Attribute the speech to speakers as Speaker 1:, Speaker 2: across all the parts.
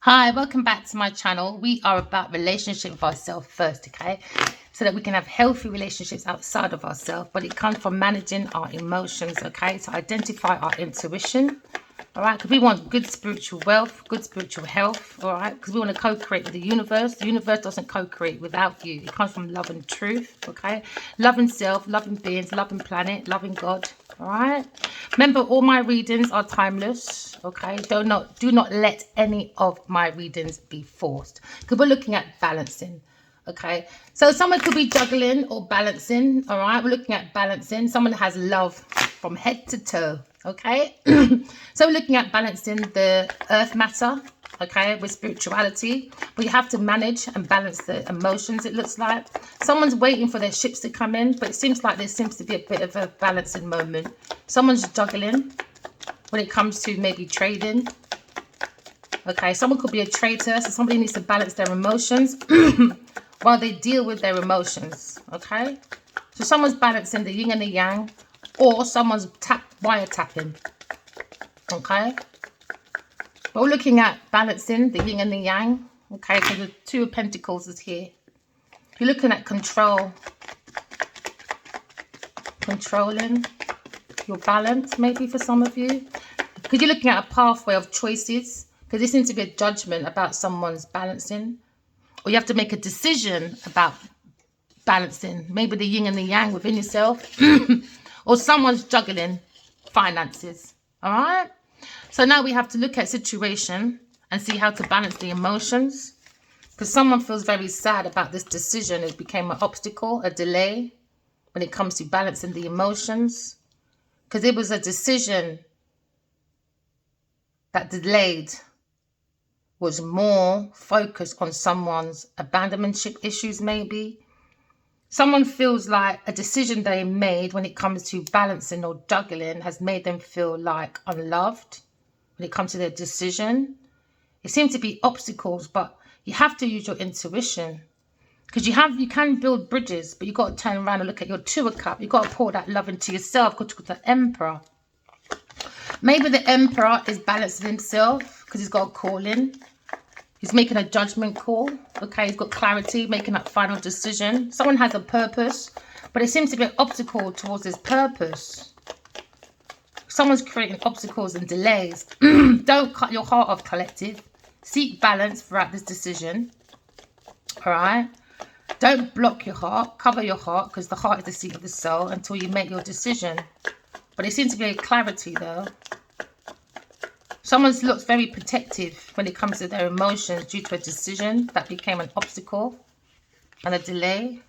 Speaker 1: Hi, welcome back to my channel. We are about relationship with ourselves first, okay? So that we can have healthy relationships outside of ourselves, but it comes from managing our emotions, okay? To identify our intuition, all right? Because we want good spiritual wealth, good spiritual health, all right? Because we want to co-create with the universe. The universe doesn't co-create without you. It comes from love and truth, okay? Loving self, loving beings, loving planet, loving God, all right? Remember, all my readings are timeless, okay? Do not let any of my readings be forced, because we're looking at balancing, okay? So someone could be juggling or balancing, all right? We're looking at balancing. Someone has love from head to toe, okay? So we're looking at balancing the earth matter, okay, with spirituality. But you have to manage and balance the emotions, it looks like. Someone's waiting for their ships to come in, but it seems like there seems to be a bit of a balancing moment. Someone's juggling when it comes to maybe trading. Okay, someone could be a traitor, so somebody needs to balance their emotions while they deal with their emotions, okay? So someone's balancing the yin and the yang, or someone's wiretapping, okay? But we're looking at balancing the yin and the yang, okay? So the Two of Pentacles is here. You're looking at controlling your balance, maybe for some of you. Because you're looking at a pathway of choices. Because there seems to be a judgment about someone's balancing. Or you have to make a decision about balancing. Maybe the yin and the yang within yourself. Or someone's juggling finances. All right? So now we have to look at situation and see how to balance the emotions. Because someone feels very sad about this decision. It became an obstacle, a delay when it comes to balancing the emotions. Because it was a decision that delayed, was more focused on someone's abandonmentship issues, maybe. Someone feels like a decision they made when it comes to balancing or juggling has made them feel like unloved when it comes to their decision. It seems to be obstacles, but you have to use your intuition. Because you can build bridges, but you've got to turn around and look at your Two of Cups. You've got to pour that love into yourself, because you've got the Emperor. Maybe the Emperor is balancing himself because he's got a calling. He's making a judgment call. Okay, he's got clarity, making that final decision. Someone has a purpose, but it seems to be an obstacle towards his purpose. Someone's creating obstacles and delays. Don't cut your heart off, collective. Seek balance throughout this decision. All right? Don't block your heart. Cover your heart, because the heart is the seat of the soul, until you make your decision. But it seems to be a clarity, though. Someone looks very protective when it comes to their emotions due to a decision that became an obstacle and a delay.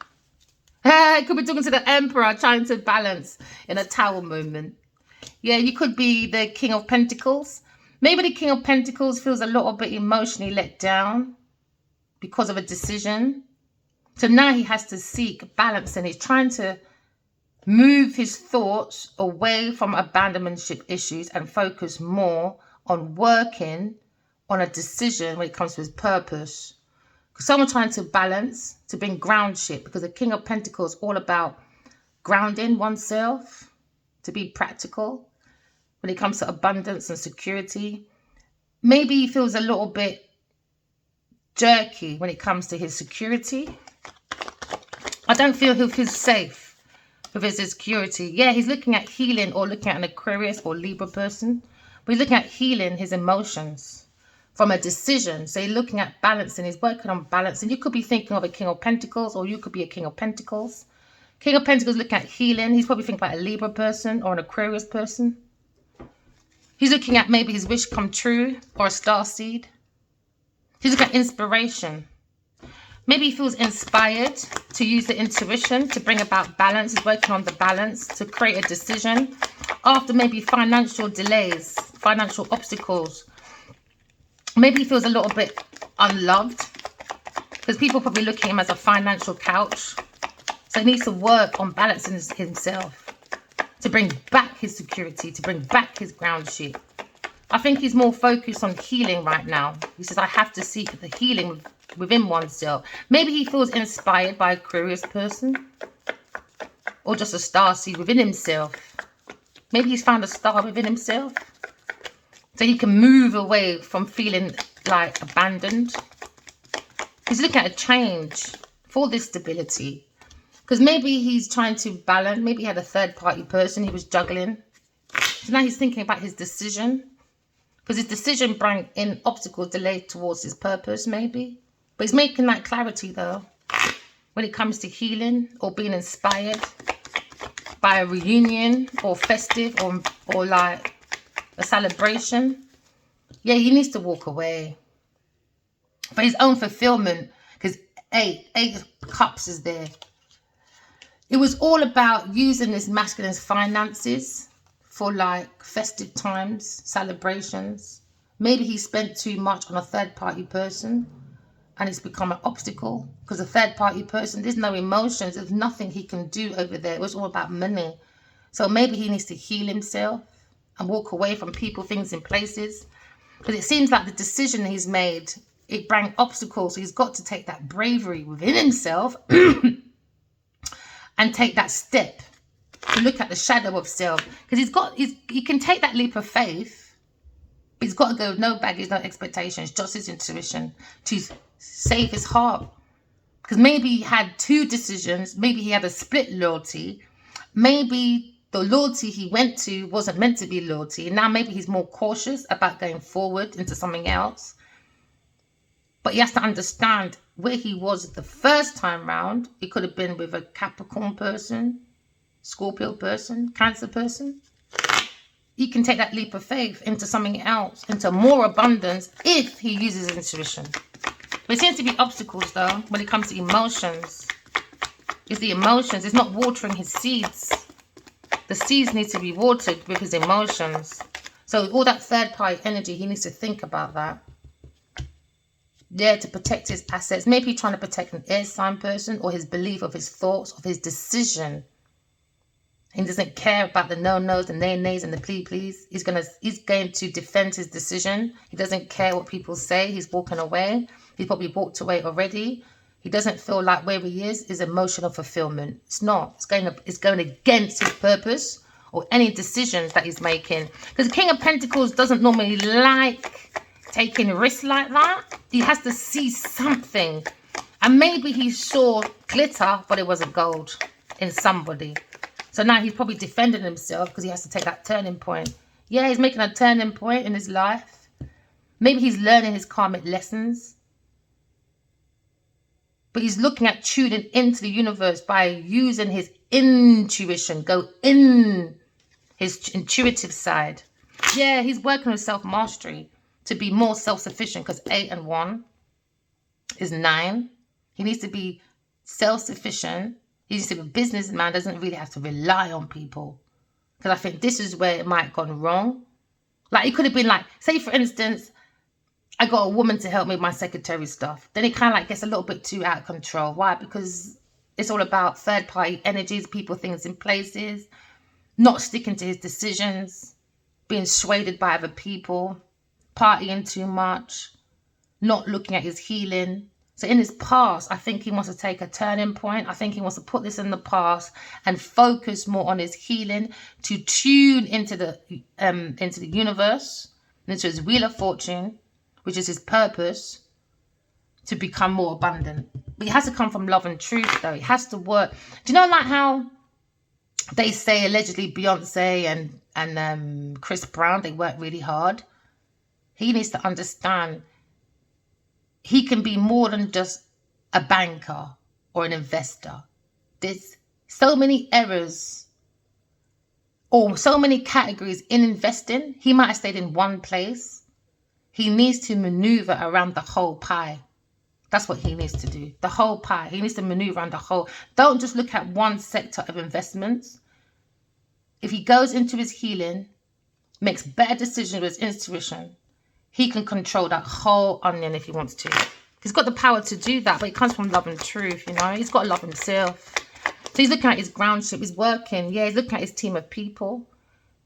Speaker 1: It could be talking to the Emperor, trying to balance in a Tower moment. Yeah, you could be the King of Pentacles. Maybe the King of Pentacles feels a little bit emotionally let down because of a decision. So now he has to seek balance, and he's trying to move his thoughts away from abandonmentship issues and focus more on working on a decision when it comes to his purpose. Because someone trying to balance, to bring groundship, because the King of Pentacles is all about grounding oneself, to be practical when it comes to abundance and security. Maybe he feels a little bit jerky when it comes to his security. I don't feel he feels safe with his security. Yeah, he's looking at healing, or looking at an Aquarius or Libra person. But he's looking at healing his emotions from a decision. So he's looking at balancing. He's working on balancing. You could be thinking of a King of Pentacles, or you could be a King of Pentacles. King of Pentacles looking at healing. He's probably thinking about a Libra person or an Aquarius person. He's looking at maybe his wish come true, or a star seed. He's looking at inspiration. Maybe he feels inspired to use the intuition to bring about balance. He's working on the balance to create a decision after maybe financial delays, financial obstacles. Maybe he feels a little bit unloved, because people probably look at him as a financial couch. So he needs to work on balancing himself to bring back his security, to bring back his groundship. I think he's more focused on healing right now. He says, I have to seek the healing within oneself. Maybe he feels inspired by a curious person, or just a starseed within himself. Maybe he's found a star within himself So he can move away from feeling like abandoned. He's looking at a change for this stability. Because maybe he's trying to balance. Maybe he had a third-party person he was juggling. So now he's thinking about his decision. Because his decision brought in obstacles, delays towards his purpose, maybe. But he's making that clarity, though, when it comes to healing or being inspired by a reunion or festive or like a celebration. Yeah, he needs to walk away for his own fulfillment, because eight cups is there. It was all about using this masculine's finances for like festive times, celebrations. Maybe he spent too much on a third-party person and it's become an obstacle, because a third-party person, there's no emotions, there's nothing he can do over there. It was all about money. So maybe he needs to heal himself and walk away from people, things, and places. Because it seems like the decision he's made, it brought obstacles. So he's got to take that bravery within himself and take that step to look at the shadow of self. Because he can take that leap of faith. But he's got to go with no baggage, no expectations, just his intuition to save his heart. Because maybe he had two decisions. Maybe he had a split loyalty. Maybe the loyalty he went to wasn't meant to be loyalty. And now maybe he's more cautious about going forward into something else. But he has to understand where he was the first time round. It could have been with a Capricorn person, Scorpio person, Cancer person. He can take that leap of faith into something else, into more abundance, if he uses his intuition. But it seems to be obstacles, though, when it comes to emotions. It's the emotions. It's not watering his seeds. The seeds need to be watered with his emotions. So all that third-party energy, he needs to think about that. Yeah, to protect his assets. Maybe he's trying to protect an air sign person, or his belief of his thoughts, of his decision. He doesn't care about the no-nos, the nay-nays, and the please. He's going to defend his decision. He doesn't care what people say. He's walking away. He's probably walked away already. He doesn't feel like where he is emotional fulfillment. It's not. It's going against his purpose or any decisions that he's making. Because the King of Pentacles doesn't normally like taking risks like that. He has to see something. And maybe he saw glitter, but it wasn't gold in somebody. So now he's probably defending himself because he has to take that turning point. Yeah, he's making a turning point in his life. Maybe he's learning his karmic lessons. But he's looking at tuning into the universe by using his intuition. Go in his intuitive side. Yeah, he's working with self-mastery to be more self-sufficient, because 8 and 1 is 9. He needs to be self-sufficient. He needs to be a businessman, doesn't really have to rely on people. Because I think this is where it might have gone wrong. Like, it could have been like, say for instance, I got a woman to help me with my secretary stuff. Then it kind of like gets a little bit too out of control. Why? Because it's all about third-party energies, people, things, and places. Not sticking to his decisions. Being swayed by other people. Partying too much. Not looking at his healing. So in his past, I think he wants to take a turning point. I think he wants to put this in the past and focus more on his healing, to tune into the universe, into his wheel of fortune, which is his purpose, to become more abundant. But it has to come from love and truth, though. It has to work. Do you know, like how they say allegedly Beyonce and Chris Brown, they work really hard? He needs to understand he can be more than just a banker or an investor. There's so many errors or so many categories in investing. He might have stayed in one place. He needs to maneuver around the whole pie. That's what he needs to do. The whole pie. He needs to maneuver around the whole. Don't just look at one sector of investments. If he goes into his healing, makes better decisions with his intuition, he can control that whole onion if he wants to. He's got the power to do that, but it comes from love and truth, you know. He's got to love himself. So he's looking at his groundship. He's working. Yeah, he's looking at his team of people.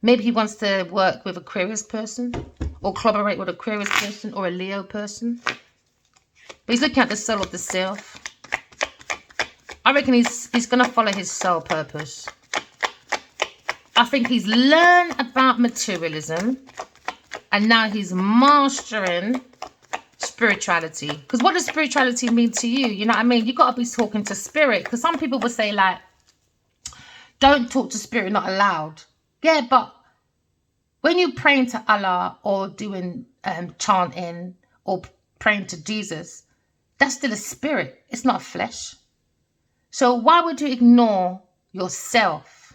Speaker 1: Maybe he wants to work with a Aquarius person, or collaborate with a Aquarius person or a Leo person. But he's looking at the soul of the self. I reckon he's going to follow his soul purpose. I think he's learned about materialism. And now he's mastering spirituality. Because what does spirituality mean to you? You know what I mean? You got to be talking to spirit. Because some people will say, like, don't talk to spirit, not allowed. Yeah, but when you're praying to Allah or doing chanting or praying to Jesus, that's still a spirit. It's not a flesh. So why would you ignore yourself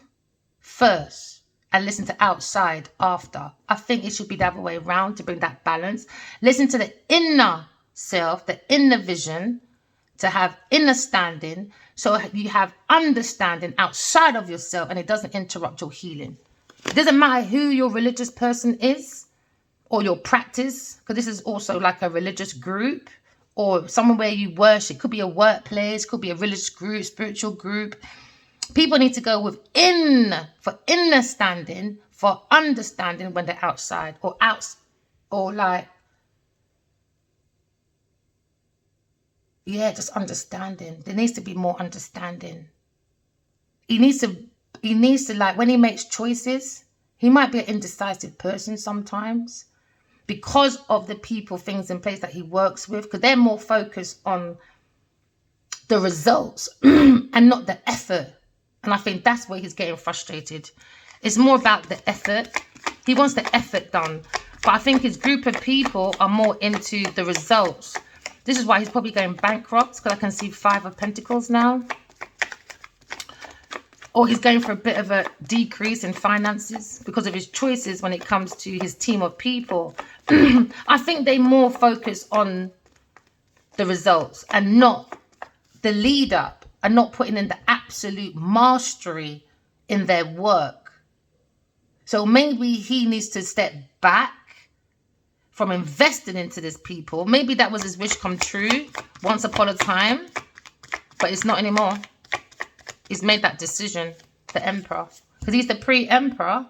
Speaker 1: first and listen to outside after? I think it should be the other way around to bring that balance. Listen to the inner self, the inner vision, to have inner standing, so you have understanding outside of yourself and it doesn't interrupt your healing. It doesn't matter who your religious person is or your practice, because this is also like a religious group or somewhere where you worship. It could be a workplace, could be a religious group, spiritual group. People need to go within for inner standing, for understanding when they're outside or like, yeah, just understanding. There needs to be more understanding. He needs to, like, when he makes choices, he might be an indecisive person sometimes because of the people, things in place that he works with, because they're more focused on the results and not the effort. And I think that's where he's getting frustrated. It's more about the effort. He wants the effort done. But I think his group of people are more into the results. This is why he's probably going bankrupt, because I can see 5 of Pentacles now. Or he's going for a bit of a decrease in finances because of his choices when it comes to his team of people. I think they more focus on the results and not the lead up, and not putting in the absolute mastery in their work. So maybe he needs to step back from investing into these people. Maybe that was his wish come true once upon a time, but it's not anymore. He's made that decision, the Emperor, because he's the pre-Emperor.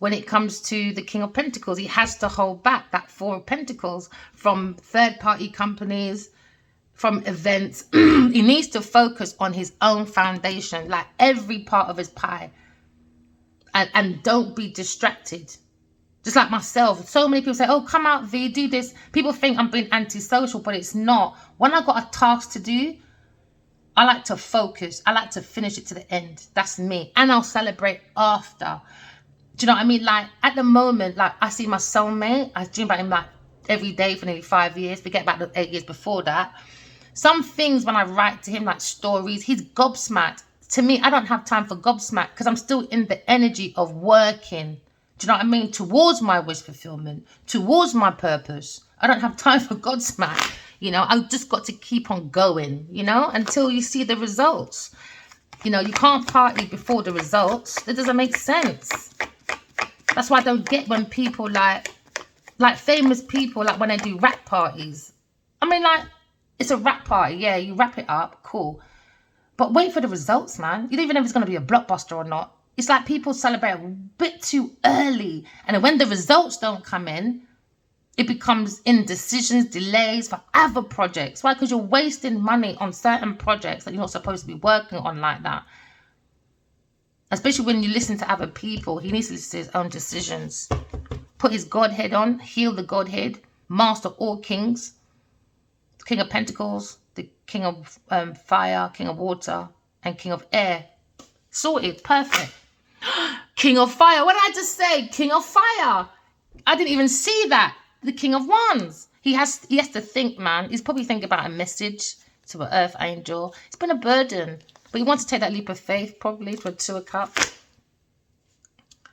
Speaker 1: When it comes to the King of Pentacles, he has to hold back that 4 of Pentacles from third-party companies, from events. He needs to focus on his own foundation, like every part of his pie, and don't be distracted. Just like myself, so many people say, oh, come out, V, do this. People think I'm being antisocial, but it's not. When I got a task to do, I like to focus. I like to finish it to the end. That's me. And I'll celebrate after. Do you know what I mean? Like, at the moment, like, I see my soulmate. I dream about him, like, every day for nearly 5 years. Forget about the 8 years before that. Some things, when I write to him, like stories, he's gobsmacked. To me, I don't have time for gobsmacked because I'm still in the energy of working. Do you know what I mean? Towards my wish fulfillment, towards my purpose. I don't have time for Godsmack. You know, I've just got to keep on going, you know, until you see the results. You know, you can't party before the results. That doesn't make sense. That's why I don't get when people like famous people, like when they do rap parties. I mean, like, it's a rap party. Yeah, you wrap it up. Cool. But wait for the results, man. You don't even know if it's going to be a blockbuster or not. It's like people celebrate a bit too early. And then when the results don't come in, it becomes indecisions, delays for other projects. Why? Because you're wasting money on certain projects that you're not supposed to be working on like that. Especially when you listen to other people, he needs to listen to his own decisions. Put his Godhead on, heal the Godhead, master all kings. King of Pentacles, the King of Fire, King of Water, and King of Air. Sorted. Perfect. King of Fire. What did I just say? King of Fire. I didn't even see that. The King of Wands. He has to think, man. He's probably thinking about a message to an earth angel. It's been a burden. But he wants to take that leap of faith, probably, for 2 of Cups.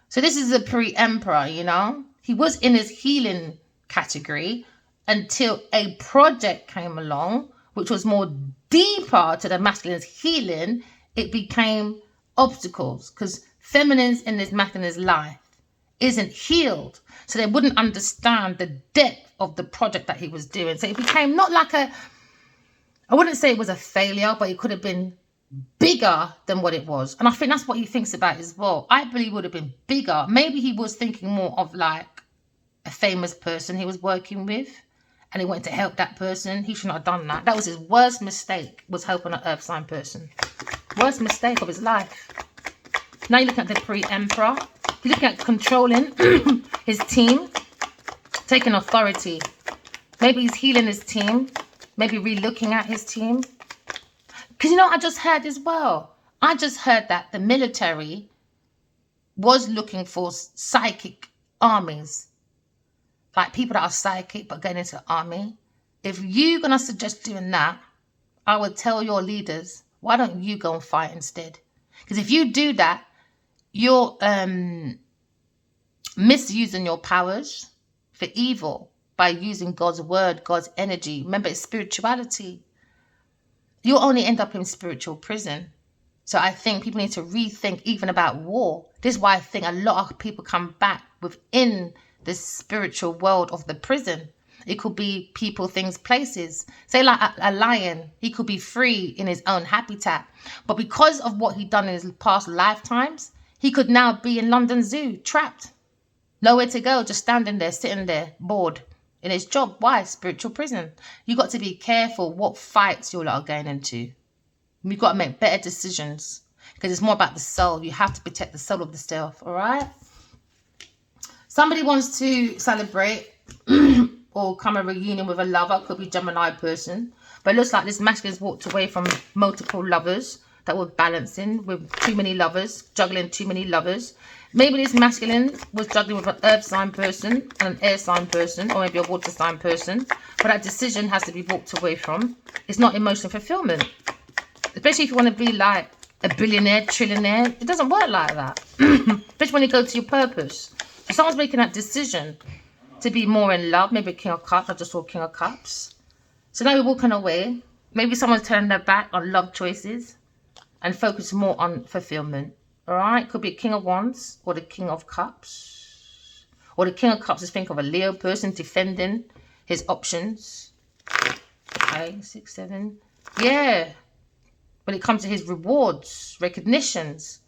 Speaker 1: So this is a pre-Emperor, you know. He was in his healing category until a project came along, which was more deeper to the masculine's healing. It became obstacles, because feminines in this masculine's life isn't healed, so they wouldn't understand the depth of the project that he was doing. So it became not like I wouldn't say it was a failure, but it could have been bigger than what it was. And I think that's what he thinks about as well. I believe it would have been bigger. Maybe he was thinking more of like a famous person he was working with, and he wanted to help that person. He should not have done that. That was his worst mistake, was helping an earth sign person. Worst mistake of his life. Now you're looking at the pre-Emperor. You're looking at controlling his team. taking authority. Maybe he's healing his team. Maybe re-looking at his team. Because you know, I just heard as well. I just heard that the military was looking for psychic armies. Like people that are psychic but going into the army. If you're going to suggest doing that, I would tell your leaders, why don't you go and fight instead? Because if you do that, you're misusing your powers for evil by using God's word, God's energy. Remember, it's spirituality. You'll only end up in spiritual prison. So I think people need to rethink even about war. This is why I think a lot of people come back within the spiritual world of the prison. It could be people, things, places. Say like a lion, he could be free in his own habitat. But because of what he'd done in his past lifetimes, he could now be in London Zoo, trapped. Nowhere to go, just standing there, sitting there, bored in his job. Why? Spiritual prison. You got to be careful what fights you are going into. You've got to make better decisions because it's more about the soul. You have to protect the soul of the self, all right? Somebody wants to celebrate or come a reunion with a lover. Could be Gemini person. But it looks like this masculine's walked away from multiple lovers that were balancing with too many lovers, juggling too many lovers. Maybe this masculine was juggling with an earth sign person and an air sign person, or maybe a water sign person. But that decision has to be walked away from. It's not emotional fulfillment. Especially if you want to be like a billionaire, trillionaire. It doesn't work like that. Especially when you go to your purpose. So someone's making that decision to be more in love. Maybe King of Cups. I just saw King of Cups. So now we're walking away. Maybe someone's turning their back on love choices and focus more on fulfillment. All right? Could be a King of Wands or the King of Cups. Or the King of Cups is think of a Leo person defending his options. Okay, 6, 7. Yeah. When it comes to his rewards, recognitions,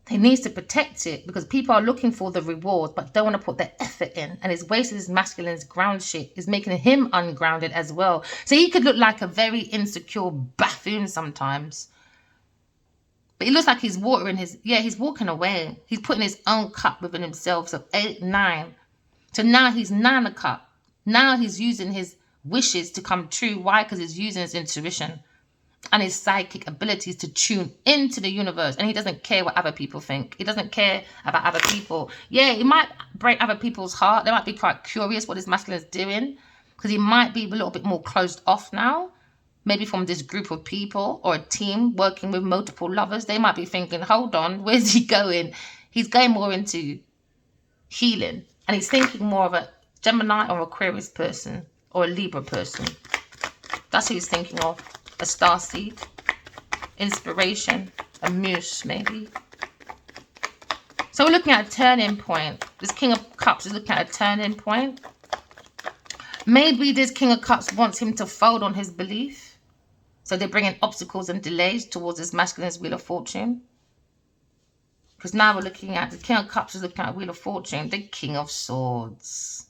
Speaker 1: he needs to protect it because people are looking for the reward but don't want to put their effort in. And his wasted his masculine's ground shit is making him ungrounded as well. So he could look like a very insecure buffoon sometimes. But he looks like he's watering his... Yeah, he's walking away. He's putting his own cup within himself. So 8, 9. So now he's 9 a cup. Now he's using his wishes to come true. Why? Because he's using his intuition and his psychic abilities to tune into the universe. And he doesn't care what other people think. He doesn't care about other people. Yeah, he might break other people's heart. They might be quite curious what his masculine is doing because he might be a little bit more closed off now. Maybe from this group of people or a team working with multiple lovers. They might be thinking, hold on, where's he going? He's going more into healing. And he's thinking more of a Gemini or Aquarius person or a Libra person. That's who he's thinking of. A starseed, inspiration, a muse maybe. So we're looking at a turning point. This King of Cups is looking at a turning point. Maybe this King of Cups wants him to fold on his belief. So they're bringing obstacles and delays towards this masculine's Wheel of Fortune. Because now we're looking at the King of Cups is looking at Wheel of Fortune, the King of Swords.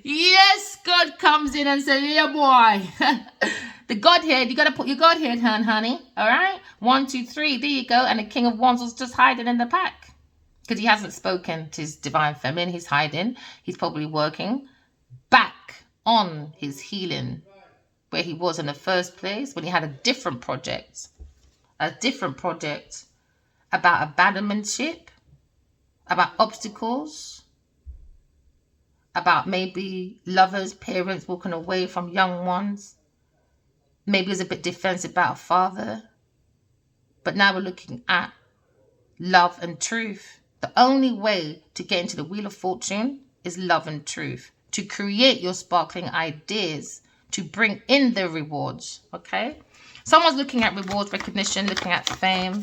Speaker 1: Yes, God comes in and says, yeah, boy. The Godhead, you got to put your Godhead, honey. All right? 1, 2, 3. There you go. And the King of Wands was just hiding in the pack. Because he hasn't spoken to his divine feminine. He's hiding. He's probably working back on his healing where he was in the first place when he had a different project. A different project about abandonmentship, about obstacles, about maybe lovers, parents walking away from young ones. Maybe he's a bit defensive about a father. But now we're looking at love and truth. The only way to get into the Wheel of Fortune is love and truth. To create your sparkling ideas, to bring in the rewards, okay? Someone's looking at rewards, recognition, looking at fame.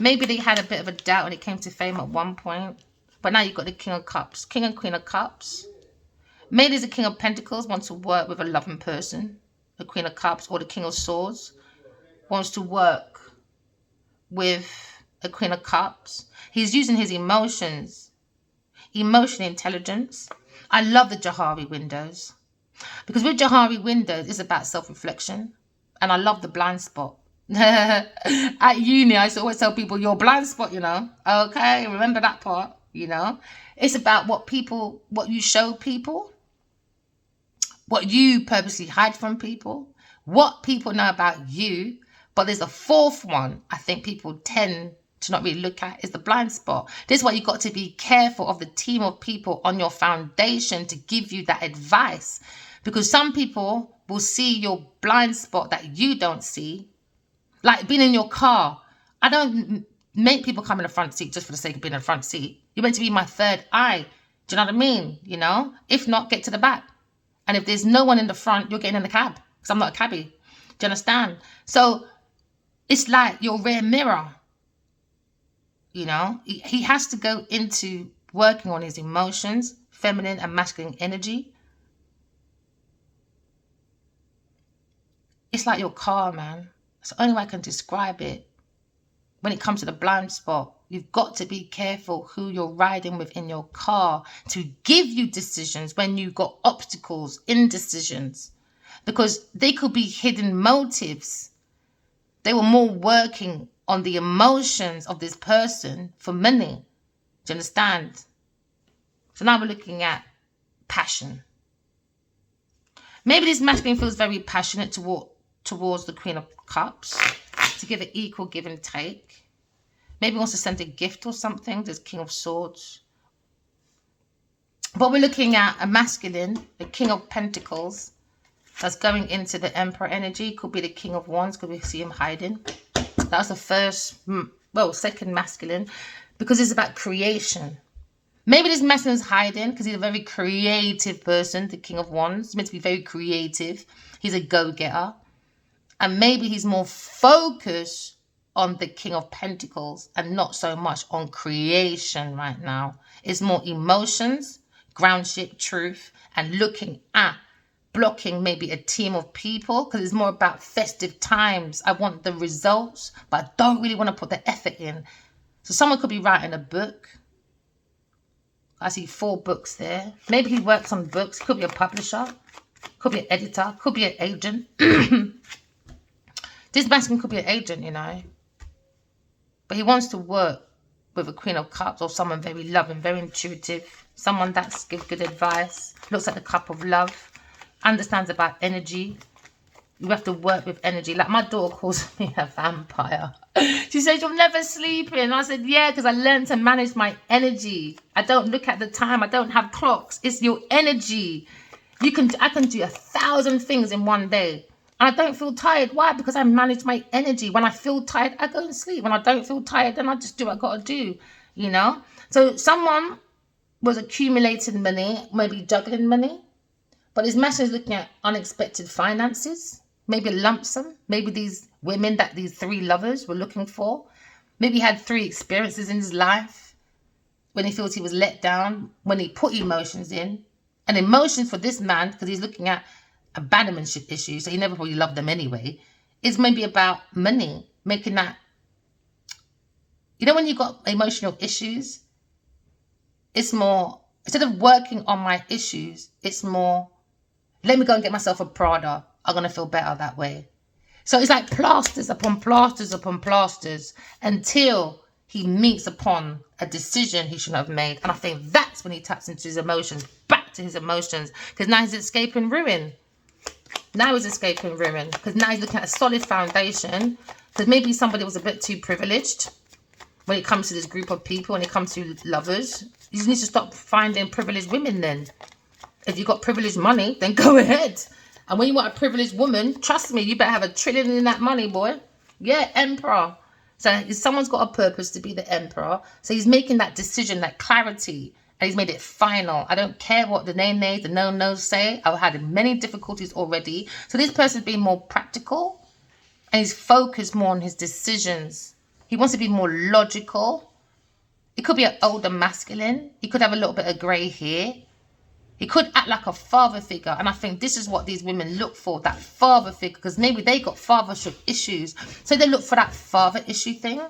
Speaker 1: Maybe they had a bit of a doubt when it came to fame at one point. But now you've got the King of Cups, King and Queen of Cups. Maybe the King of Pentacles wants to work with a loving person, the Queen of Cups, or the King of Swords wants to work with a Queen of Cups. He's using his emotions, emotional intelligence. I love the Johari windows because with Johari windows, it's about self-reflection. And I love the blind spot. At uni, I used to always tell people, your blind spot, you know. Okay, remember that part. you know. It's about what you show people, what you purposely hide from people, what people know about you. But there's a fourth one I think people tend to not really look at, is the blind spot. This is why you got to be careful of the team of people on your foundation to give you that advice, because some people will see your blind spot that you don't see. Like being in your car. I don't make people come in the front seat just for the sake of being in the front seat. You're meant to be my third eye. Do you know what I mean? You know, if not, get to the back. And if there's no one in the front, you're getting in the cab, because I'm not a cabbie. Do you understand? So it's like your rear mirror. You know, he has to go into working on his emotions, feminine and masculine energy. It's like your car, man. It's the only way I can describe it. When it comes to the blind spot, you've got to be careful who you're riding with in your car to give you decisions when you've got obstacles, indecisions, because they could be hidden motives. They were more working on the emotions of this person for money. Do you understand? So now we're looking at passion. Maybe this masculine feels very passionate towards the Queen of Cups, to give an equal give and take. Maybe wants to send a gift or something. There's King of Swords. But we're looking at a masculine, the King of Pentacles, that's going into the Emperor energy. Could be the King of Wands, because we see him hiding. That was the first, second masculine, because it's about creation. Maybe this masculine's hiding because he's a very creative person, the King of Wands. He's meant to be very creative. He's a go-getter. And maybe he's more focused on the King of Pentacles and not so much on creation right now. It's more emotions, groundship, truth, and looking at blocking maybe a team of people, because it's more about festive times. I want the results, but I don't really want to put the effort in. So someone could be writing a book. I see 4 books there. Maybe he works on books. Could be a publisher. Could be an editor. Could be an agent. This masculine could be an agent, you know. But he wants to work with a Queen of Cups or someone very loving, very intuitive. Someone that's gives good advice. Looks at the cup of love. Understands about energy. You have to work with energy. Like my daughter calls me a vampire. She says, you're never sleeping. I said, yeah, because I learned to manage my energy. I don't look at the time. I don't have clocks. It's your energy. I can do 1,000 things in one day. And I don't feel tired. Why? Because I manage my energy. When I feel tired, I go and sleep. When I don't feel tired, then I just do what I got to do, you know? So someone was accumulating money, maybe juggling money. But his message is looking at unexpected finances. Maybe a lump sum. Maybe these women that these 3 lovers were looking for. Maybe he had 3 experiences in his life when he feels he was let down, when he put emotions in. And emotions for this man, because he's looking at abandonment issues, so he never probably loved them anyway, is maybe about money, making that, you know, when you've got emotional issues, it's more, instead of working on my issues, it's more, let me go and get myself a Prada. I'm going to feel better that way. So it's like plasters upon plasters upon plasters until he meets upon a decision he shouldn't have made. And I think that's when he taps into his emotions, back to his emotions, because now he's escaping ruin. Now he's escaping ruin because now he's looking at a solid foundation, because maybe somebody was a bit too privileged when it comes to this group of people, when it comes to lovers. You need to stop finding privileged women then. If you've got privileged money, then go ahead. And when you want a privileged woman, trust me, you better have $1 trillion in that money, boy. Yeah, Emperor. So someone's got a purpose to be the Emperor. So he's making that decision, that clarity, and he's made it final. I don't care what the nay-nays, the no-nos say. I've had many difficulties already. So this person's being more practical, and he's focused more on his decisions. He wants to be more logical. It could be an older masculine. He could have a little bit of grey hair. He could act like a father figure. And I think this is what these women look for, that father figure, because maybe they got fathership issues. So they look for that father issue thing,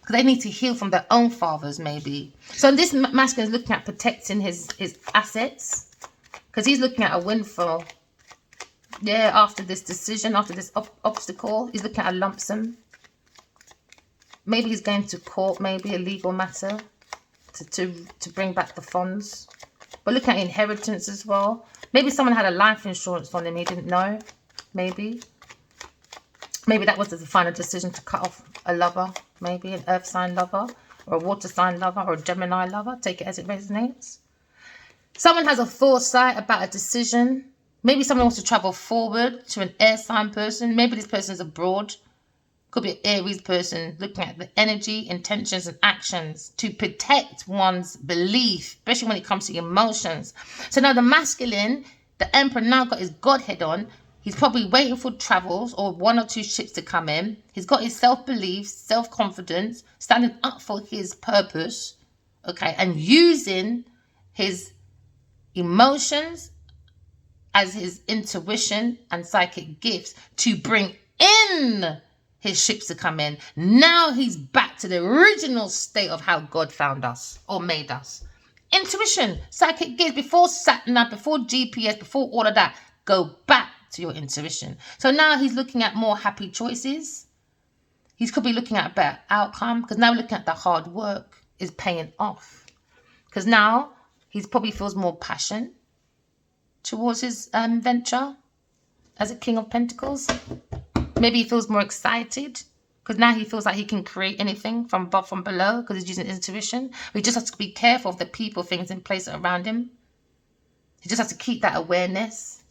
Speaker 1: because they need to heal from their own fathers, maybe. So this masculine is looking at protecting his assets, because he's looking at a windfall. Yeah, after this decision, after this obstacle, he's looking at a lump sum. Maybe he's going to court, maybe a legal matter, to bring back the funds. But looking at inheritance as well. Maybe someone had a life insurance on him. He didn't know. Maybe that was the final decision to cut off a lover. Maybe an earth sign lover, or a water sign lover, or a Gemini lover. Take it as it resonates. Someone has a foresight about a decision. Maybe someone wants to travel forward to an air sign person. Maybe this person is abroad. Could be an Aries person looking at the energy, intentions, and actions to protect one's belief, especially when it comes to emotions. So now the masculine, the Emperor now got his Godhead on. He's probably waiting for travels or 1 or 2 ships to come in. He's got his self-belief, self-confidence, standing up for his purpose, okay, and using his emotions as his intuition and psychic gifts to bring in his ships to come in. Now he's back to the original state of how God found us or made us. Intuition, psychic gifts, before sat-nav, before GPS, before all of that. Go back to your intuition. So now he's looking at more happy choices. He could be looking at a better outcome, because now we're looking at the hard work is paying off. Because now he probably feels more passion towards his venture as a King of Pentacles. Maybe he feels more excited because now he feels like he can create anything from above, from below, because he's using intuition. But he just has to be careful of the people, things, and places around him. He just has to keep that awareness.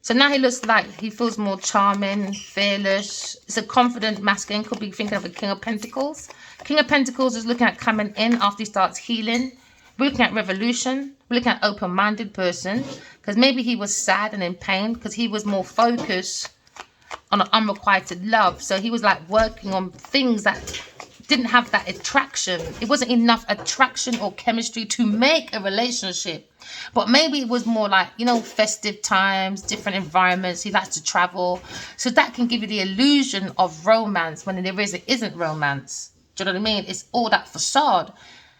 Speaker 1: So now he looks like he feels more charming, fearless. It's a confident masculine. Could be thinking of a King of Pentacles. King of Pentacles is looking at coming in after he starts healing. We're looking at revolution. We're looking at open-minded person. Because maybe he was sad and in pain because he was more focused on an unrequited love. So he was like working on things that didn't have that attraction. It wasn't enough attraction or chemistry to make a relationship. But maybe it was more like, you know, festive times, different environments. He likes to travel. So that can give you the illusion of romance when there isn't romance. Do you know what I mean? It's all that facade.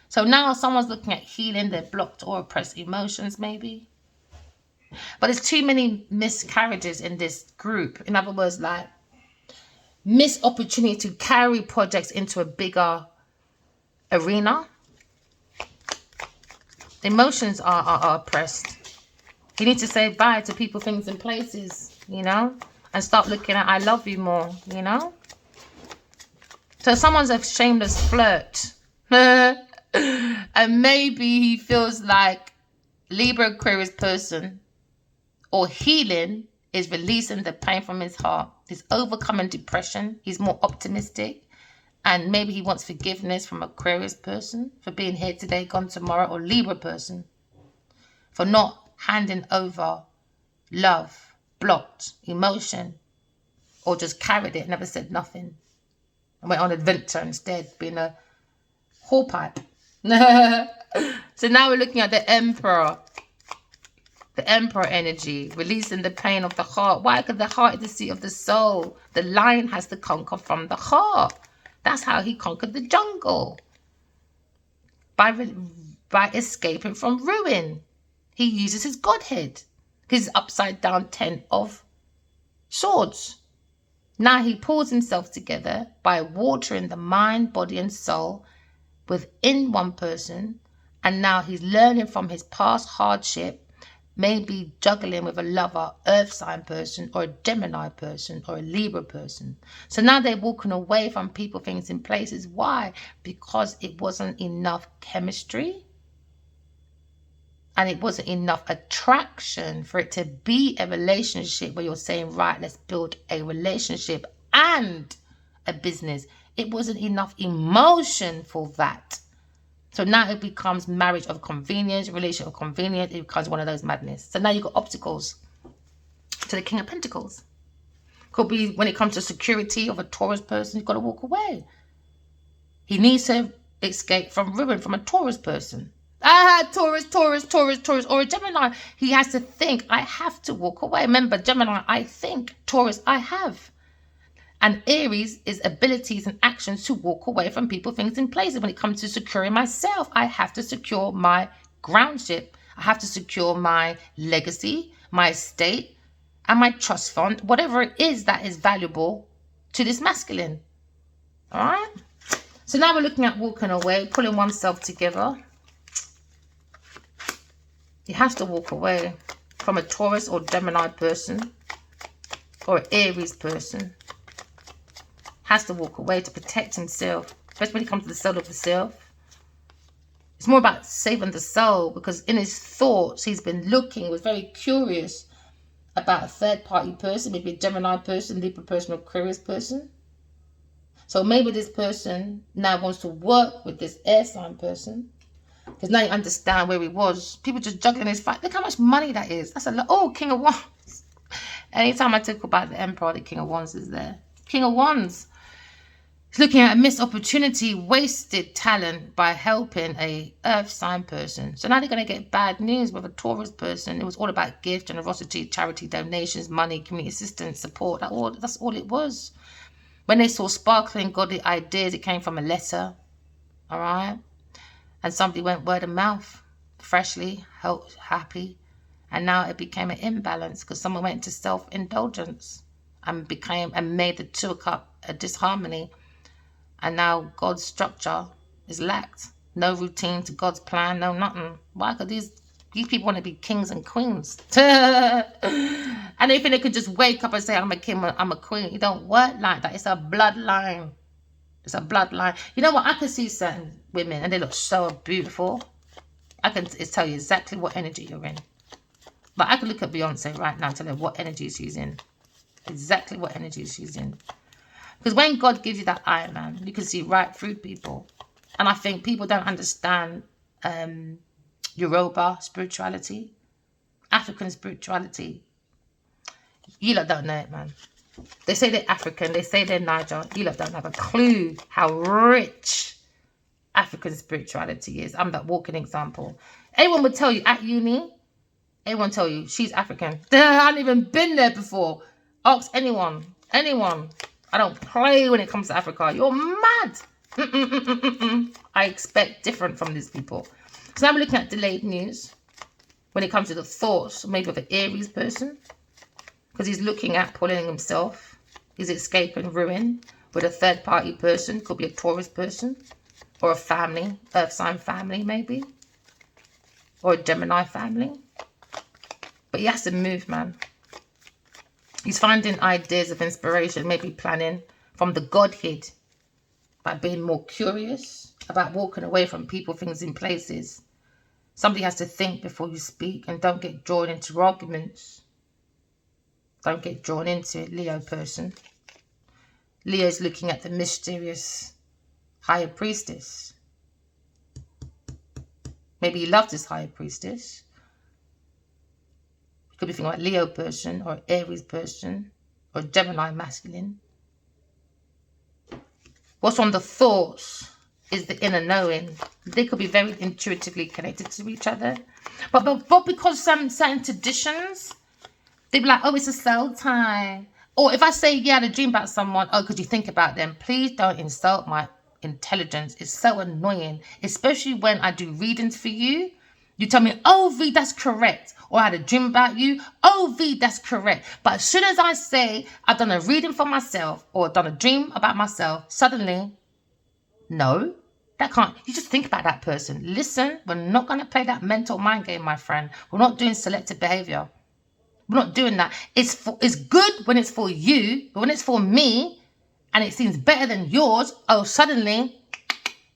Speaker 1: So now someone's looking at healing their blocked or oppressed emotions maybe. But there's too many miscarriages in this group. In other words, like missed opportunity to carry projects into a bigger arena. The emotions are oppressed. You need to say bye to people, things, and places, you know, and start looking at I love you more, you know. So someone's a shameless flirt. And maybe he feels like Libra Aquarius person or healing is releasing the pain from his heart. He's overcoming depression. He's more optimistic. And maybe he wants forgiveness from Aquarius person for being here today, gone tomorrow, or Libra person for not handing over love, blocked emotion, or just carried it, never said nothing, and went on adventure instead, being a whorepipe. So now we're looking at the Emperor. The Emperor energy, releasing the pain of the heart. Why? Because the heart is the seat of the soul. The lion has to conquer from the heart. That's how he conquered the jungle. By escaping from ruin. He uses his Godhead. His upside down 10 of swords. Now he pulls himself together by watering the mind, body, and soul within one person. And now he's learning from his past hardship, maybe juggling with a lover, earth sign person, or a Gemini person, or a Libra person. So now they're walking away from people, things, and places. Why? Because it wasn't enough chemistry. And it wasn't enough attraction for it to be a relationship where you're saying, right, let's build a relationship and a business. It wasn't enough emotion for that. So now it becomes marriage of convenience, relationship of convenience. It becomes one of those madness. So now you've got obstacles to the King of Pentacles. Could be when it comes to security of a Taurus person, you've got to walk away. He needs to escape from ruin from a Taurus person. Taurus, or a Gemini. He has to think, I have to walk away. Remember, Gemini, I think. Taurus, I have. And Aries is abilities and actions to walk away from people, things, and places. When it comes to securing myself, I have to secure my groundship. I have to secure my legacy, my estate, and my trust fund, whatever it is that is valuable to this masculine. All right? So now we're looking at walking away, pulling oneself together. He has to walk away from a Taurus or Gemini person or an Aries person. Has to walk away to protect himself, especially when it comes to the soul of the self. It's more about saving the soul, because in his thoughts, he's been looking, was very curious about a third-party person, maybe a Gemini person, Libra person, or Aquarius person. So maybe this person now wants to work with this air sign person, because now you understand where he was. People just juggling his fight. Look how much money that is. That's a lot. Oh, King of Wands. Anytime I talk about the Emperor, the King of Wands is there. King of Wands. He's looking at a missed opportunity, wasted talent by helping a earth sign person. So now they're going to get bad news with a Taurus person. It was all about gift, generosity, charity, donations, money, community assistance, support. That's all it was. When they saw sparkling godly ideas, it came from a letter. All right. And somebody went word of mouth, freshly, helped, happy. And now it became an imbalance because someone went into self-indulgence and made the two cup a disharmony. And now God's structure is lacked. No routine to God's plan, no nothing. Why? Because these people want to be kings and queens. And they think they could just wake up and say, I'm a king, I'm a queen. It don't work like that. It's a bloodline. It's a bloodline. You know what? I can see certain women and they look so beautiful. I can tell you exactly what energy you're in. But I can look at Beyonce right now and tell her what energy she's in. Exactly what energy she's in. Because when God gives you that eye, man, you can see right through people. And I think people don't understand Yoruba spirituality, African spirituality. You lot don't know it, man. They say they're African, they say they're Niger. You lot don't have a clue how rich African spirituality is. I'm that walking example. Anyone would tell you at uni, anyone tell you she's African. I haven't even been there before. Ask anyone. I don't play when it comes to Africa. You're mad. I expect different from these people. So now we're looking at delayed news when it comes to the thoughts, maybe of an Aries person, because he's looking at pulling himself. He's escaping ruin with a third-party person. Could be a Taurus person or a family, earth sign family maybe, or a Gemini family. But he has to move, man. He's finding ideas of inspiration, maybe planning from the Godhead by being more curious about walking away from people, things, and places. Somebody has to think before you speak and don't get drawn into arguments. Don't get drawn into it, Leo person. Leo's looking at the mysterious higher priestess. Maybe he loves this higher priestess. Could be thinking about Leo person or Aries person or Gemini masculine. What's on the thoughts is the inner knowing. They could be very intuitively connected to each other. But because some certain traditions, they'd be like, oh, it's a soul tie. Or if I say, yeah, I had a dream about someone, oh, could you think about them? Please don't insult my intelligence. It's so annoying, especially when I do readings for you. You tell me, oh, V, that's correct. Or I had a dream about you. Oh, V, that's correct. But as soon as I say I've done a reading for myself or done a dream about myself, suddenly, no, that can't. You just think about that person. Listen, we're not going to play that mental mind game, my friend. We're not doing selective behavior. We're not doing that. It's good when it's for you, but when it's for me and it seems better than yours, oh, suddenly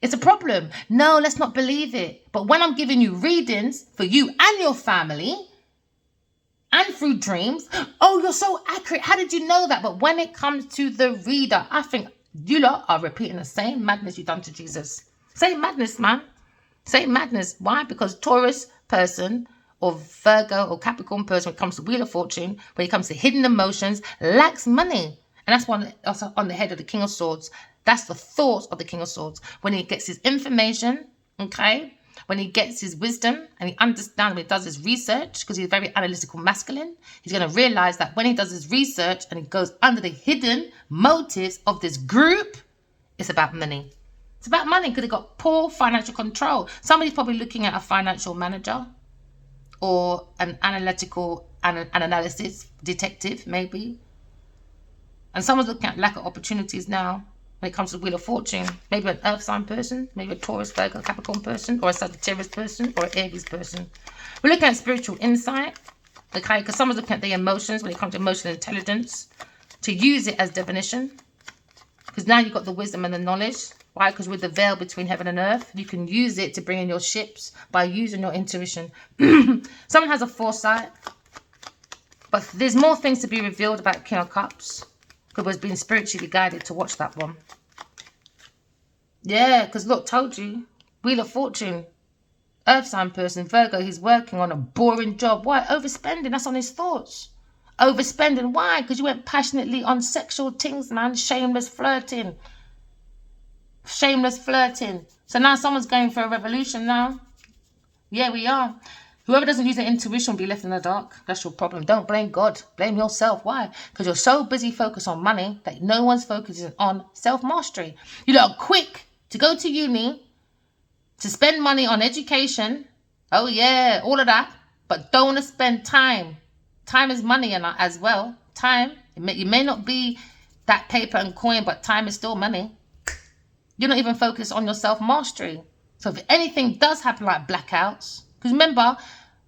Speaker 1: it's a problem. No, let's not believe it. But when I'm giving you readings for you and your family and through dreams, oh, you're so accurate. How did you know that? But when it comes to the reader, I think you lot are repeating the same madness you've done to Jesus. Same madness, man. Same madness. Why? Because Taurus person or Virgo or Capricorn person, when it comes to Wheel of Fortune, when it comes to hidden emotions, lacks money. And that's on the head of the King of Swords. That's the thoughts of the King of Swords. When he gets his information, okay, when he gets his wisdom and he understands when he does his research, because he's very analytical masculine, he's going to realize that when he does his research and he goes under the hidden motives of this group, it's about money. It's about money because they've got poor financial control. Somebody's probably looking at a financial manager or an analysis detective, maybe. And someone's looking at lack of opportunities now. when it comes to the Wheel of Fortune. Maybe an Earth sign person, maybe a Taurus, Virgo, Capricorn person, or a Sagittarius person, or an Aries person. We're looking at spiritual insight, okay? Because someone's looking at their emotions when it comes to emotional intelligence, to use it as divination. Because now you've got the wisdom and the knowledge. Why? Because with the veil between heaven and earth, you can use it to bring in your ships by using your intuition. Someone has a foresight. But there's more things to be revealed about King of Cups. Because we're being spiritually guided to watch that one. Yeah, because look, told you. Wheel of Fortune. Earth sign person, Virgo, he's working on a boring job. Why? Overspending. That's on his thoughts. Overspending. Why? Because you went passionately on sexual things, man. Shameless flirting. Shameless flirting. So now someone's going for a revolution now. Yeah, we are. Whoever doesn't use their intuition will be left in the dark. That's your problem. Don't blame God. Blame yourself. Why? Because you're so busy focused on money that no one's focusing on self-mastery. You lot are quick to go to uni, to spend money on education. Oh, yeah, all of that. But don't want to spend time. Time is money as well. Time. You may not be that paper and coin, but time is still money. You're not even focused on your self-mastery. So if anything does happen like blackouts, because remember,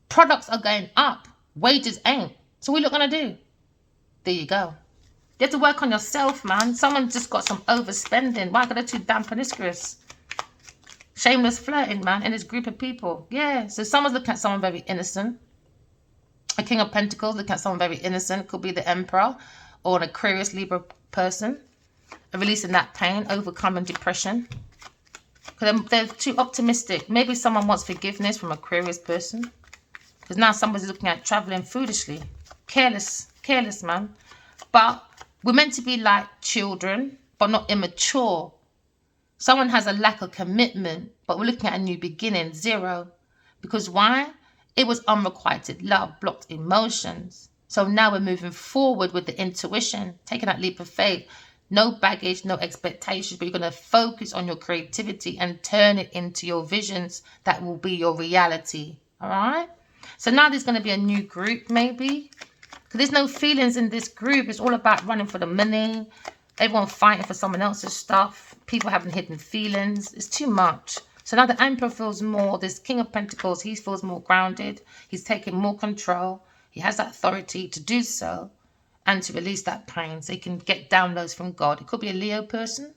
Speaker 1: products are going up. Wages ain't. So what are you going to do? There you go. You have to work on yourself, man. Someone just got some overspending. Why are they too damn promiscuous? Shameless flirting, man, in this group of people. Yeah, so someone's looking at someone very innocent. A King of Pentacles looking at someone very innocent. Could be the Emperor or an Aquarius Libra person. Releasing that pain, overcoming depression. Because they're too optimistic. Maybe someone wants forgiveness from an Aquarius person. Because now somebody's looking at traveling foolishly. Careless, man. But we're meant to be like children, but not immature. Someone has a lack of commitment, but we're looking at a new beginning, 0. Because why? It was unrequited love, blocked emotions. So now we're moving forward with the intuition, taking that leap of faith. No baggage, no expectations, but you're going to focus on your creativity and turn it into your visions that will be your reality. All right? So now there's going to be a new group, maybe. Because there's no feelings in this group. It's all about running for the money. Everyone fighting for someone else's stuff. People having hidden feelings. It's too much. So now the Emperor feels more, this King of Pentacles, he feels more grounded. He's taking more control. He has that authority to do so. And to release that pain so you can get downloads from God. It could be a Leo person.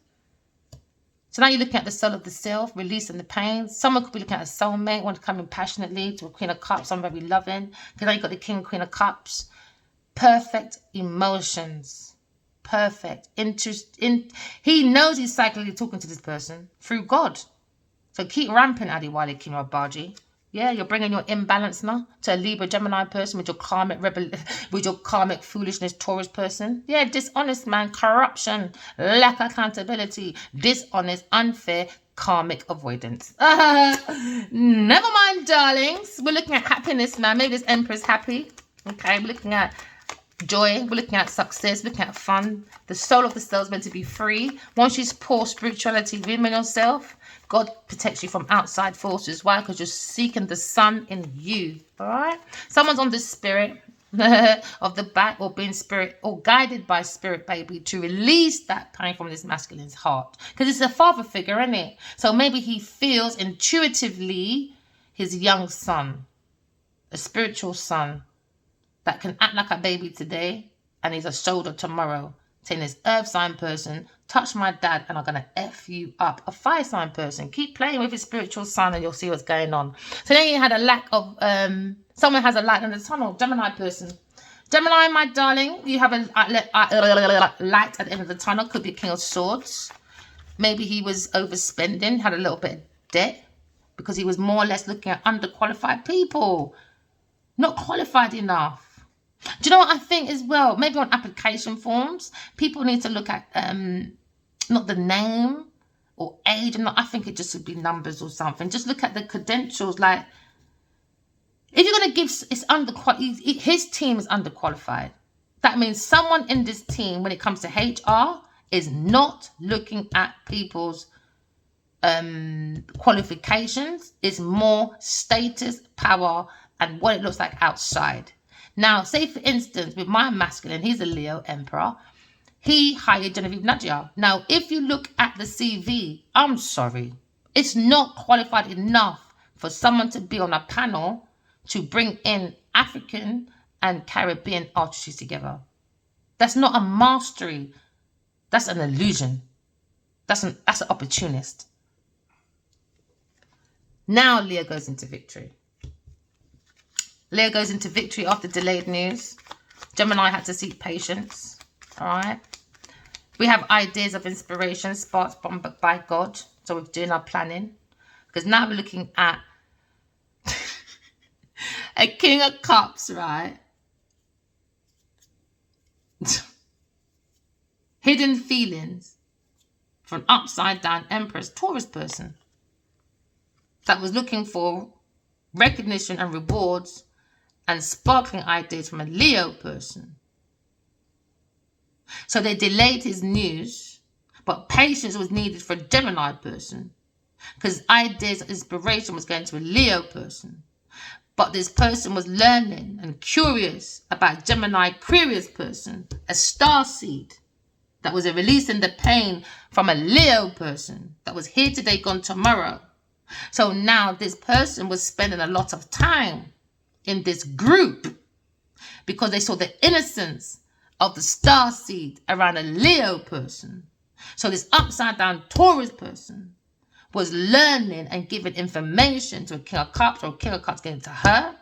Speaker 1: So now you're looking at the soul of the self, releasing the pain. Someone could be looking at a soulmate, want to come in passionately to a Queen of Cups, someone very loving. Because now you've got the King, Queen of Cups. Perfect emotions. Perfect. He knows he's psychically talking to this person through God. So keep ramping, Adiwale Kinobaji. Yeah, you're bringing your imbalance now to a Libra Gemini person with your karmic foolishness Taurus person. Yeah, dishonest, man, corruption, lack of accountability, dishonest, unfair, karmic avoidance. Never mind, darlings. We're looking at happiness now. Maybe this Emperor's happy. Okay, we're looking at joy. We're looking at success. Looking at fun. The soul of the soul is meant to be free. Once you pour spirituality within yourself, God protects you from outside forces. Why? Because you're seeking the sun in you. All right? Someone's on the spirit of the back or being spirit or guided by spirit, baby, to release that pain from this masculine's heart. Because it's a father figure, isn't it? So maybe he feels intuitively his young son, a spiritual son that can act like a baby today and he's a shoulder tomorrow. Saying this earth sign person, touch my dad and I'm going to F you up. A fire sign person, keep playing with his spiritual son and you'll see what's going on. So then you had a lack of, someone has a light in the tunnel, Gemini person. Gemini, my darling, you have a light at the end of the tunnel. Could be King of Swords. Maybe he was overspending, had a little bit of debt because he was more or less looking at underqualified people. Not qualified enough. Do you know what I think as well? Maybe on application forms, people need to look at not the name or age. I think it just would be numbers or something. Just look at the credentials. Like, if you're going to give, it's underqualified. His team is underqualified. That means someone in this team, when it comes to HR, is not looking at people's qualifications. It's more status, power, and what it looks like outside. Now, say for instance, with my masculine, he's a Leo Emperor. he hired Genevil Nadia. Now, if you look at the CV, I'm sorry, it's not qualified enough for someone to be on a panel to bring in African and Caribbean artistry together. That's not a mastery. That's an illusion. That's an opportunist. Now Leo goes into victory. Leo goes into victory after delayed news. Gemini had to seek patience. All right. We have ideas of inspiration, sparks by God. So we're doing our planning. Because now we're looking at a King of Cups, right? Hidden feelings from upside down Empress, Taurus person that was looking for recognition and rewards and sparkling ideas from a Leo person. So they delayed his news, but patience was needed for a Gemini person because ideas of inspiration was going to a Leo person. But this person was learning and curious about Gemini Aquarius person, a star seed that was releasing the pain from a Leo person that was here today, gone tomorrow. So now this person was spending a lot of time in this group because they saw the innocence of the star seed around a Leo person. So this upside down Taurus person was learning and giving information to a King of Cups, or a King of Cups getting to her,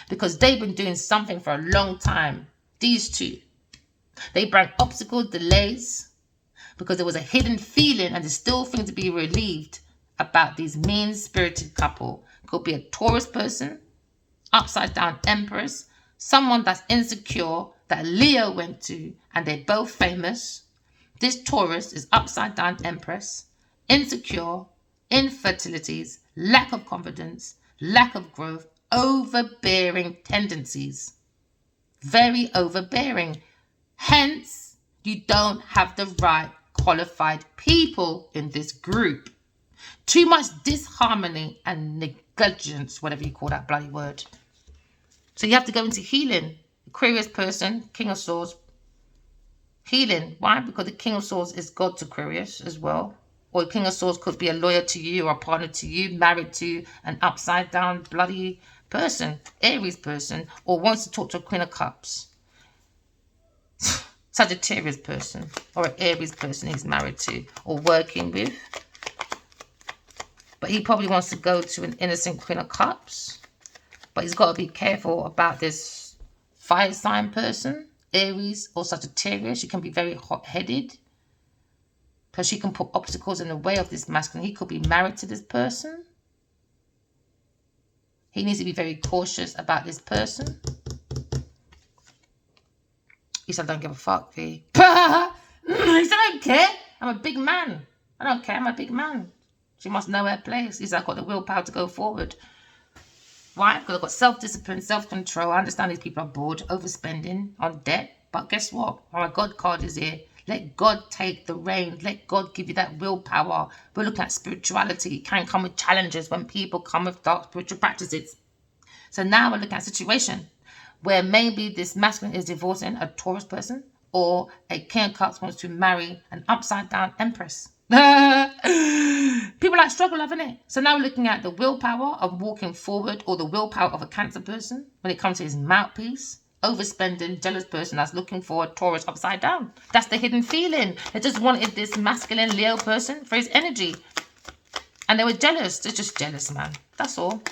Speaker 1: because they've been doing something for a long time. These two, they brought obstacles, delays, because there was a hidden feeling and there's still things to be relieved about these mean-spirited couple. Could be a Taurus person, upside down Empress, someone that's insecure that Leo went to, and they're both famous. This Taurus is upside down Empress, insecure, infertilities, lack of confidence, lack of growth, overbearing tendencies. Very overbearing. Hence, you don't have the right qualified people in this group. Too much disharmony and negligence, whatever you call that bloody word. So you have to go into healing. Aquarius person, King of Swords. Healing. Why? Because the King of Swords is God to Aquarius as well. Or the King of Swords could be a lawyer to you or a partner to you, married to an upside down bloody person, Aries person, or wants to talk to a Queen of Cups. Sagittarius person or an Aries person he's married to or working with. But he probably wants to go to an innocent Queen of Cups. But he's got to be careful about this fire sign person, Aries or Sagittarius. She can be very hot-headed. Because she can put obstacles in the way of this masculine. He could be married to this person. He needs to be very cautious about this person. He said, I don't give a fuck, V. He said, I don't care. I'm a big man. I don't care. I'm a big man. She must know her place. He said, I've got the willpower to go forward. Why? Because I've got self-discipline, self-control. I understand these people are bored, overspending on debt. But guess what? My God card is here. Let God take the reins. Let God give you that willpower. We're looking at spirituality. It can come with challenges when people come with dark spiritual practices. So now we're looking at a situation where maybe this masculine is divorcing a Taurus person, or a King of Cups wants to marry an upside down Empress. People like struggle, haven't it? So now we're looking at the willpower of walking forward, or the willpower of a Cancer person when it comes to his mouthpiece. Overspending, jealous person that's looking for a Taurus upside down. That's the hidden feeling. They just wanted this masculine Leo person for his energy. And they were jealous. They're just jealous, man. That's all.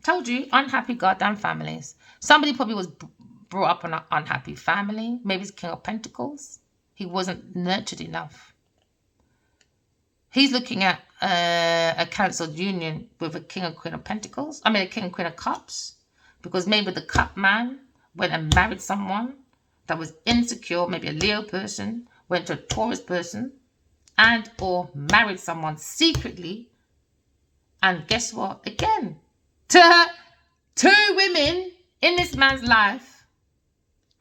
Speaker 1: Told you, unhappy goddamn families. Somebody probably was brought up in an unhappy family. Maybe he's King of Pentacles. He wasn't nurtured enough. He's looking at a cancelled union with a King and Queen of Pentacles. I mean, a King and Queen of Cups. Because maybe the cup man went and married someone that was insecure, maybe a Leo person, went to a Taurus person, and or married someone secretly. And guess what? Again, two women in this man's life,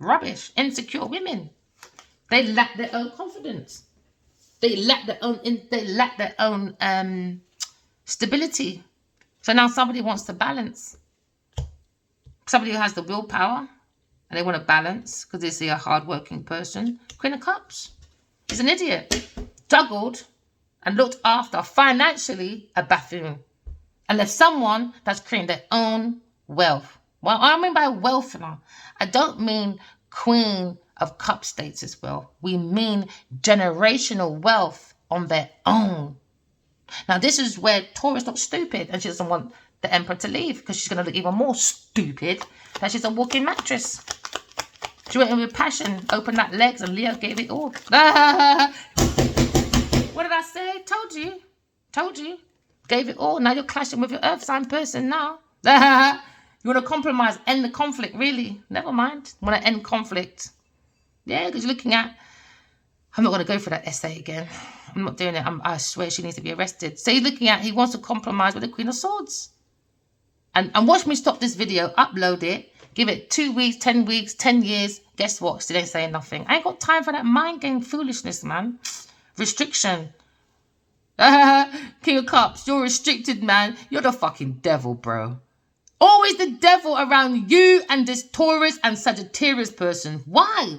Speaker 1: rubbish, insecure women. They lack their own confidence. They lack their own stability. So now somebody wants to balance. Somebody who has the willpower and they want to balance because they see a hard-working person. Queen of Cups. He's an idiot. Juggled and looked after financially a buffoon. And left someone that's creating their own wealth. Well, I mean by wealth now, I don't mean Queen of Cup status wealth. We mean generational wealth on their own. Now, this is where Taurus looks stupid and she doesn't want the Emperor to leave because she's going to look even more stupid that she's a walking mattress. She went in with passion, opened that legs, and Leo gave it all. What did I say? Told you. Told you. Gave it all. Now you're clashing with your earth sign person now. You want to compromise, end the conflict, really? Never mind. Want to end conflict. Yeah, because you're looking at... I'm not going to go for that essay again. I'm not doing it. I swear she needs to be arrested. So you're looking at... He wants to compromise with the Queen of Swords. And watch me stop this video, upload it, give it 2 weeks, 10 weeks, 10 years. Guess what? Still ain't saying nothing. I ain't got time for that mind game foolishness, man. Restriction. King of Cups, you're restricted, man. You're the fucking devil, bro. Always the devil around you and this Taurus and Sagittarius person. Why?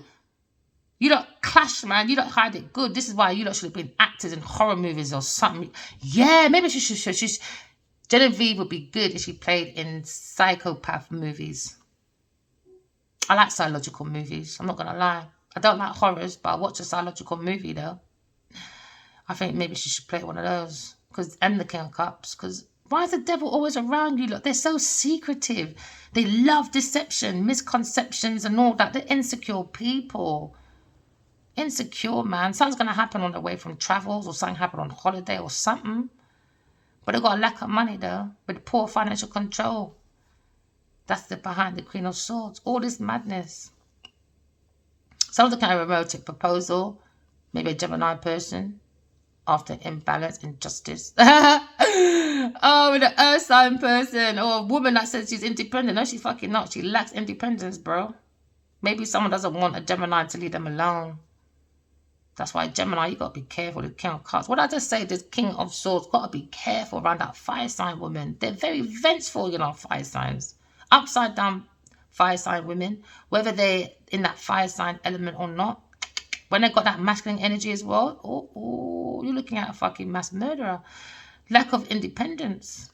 Speaker 1: You don't clash, man. You don't hide it good. This is why you lot should have been actors in horror movies or something. Yeah, maybe she should. Genevil would be good if she played in psychopath movies. I like psychological movies. I'm not going to lie. I don't like horrors, but I watch a psychological movie, though. I think maybe she should play one of those. And the King of Cups. Because why is the devil always around you? Look, they're so secretive. They love deception, misconceptions and all that. They're insecure people. Insecure, man. Something's going to happen on the way from travels or something happen on holiday or something. But they've got a lack of money, though. With poor financial control. That's behind the Queen of Swords. All this madness. Sounds like a romantic proposal. Maybe a Gemini person. After imbalance, injustice. Oh, with an earth sign person. Or a woman that says she's independent. No, she's fucking not. She lacks independence, bro. Maybe someone doesn't want a Gemini to leave them alone. That's why Gemini, you got to be careful with King of Cups. What did I just say? This King of Swords, got to be careful around that fire sign woman. They're very vengeful, you know, fire signs. Upside down fire sign women, whether they're in that fire sign element or not, when they got that masculine energy as well, you're looking at a fucking mass murderer. Lack of independence.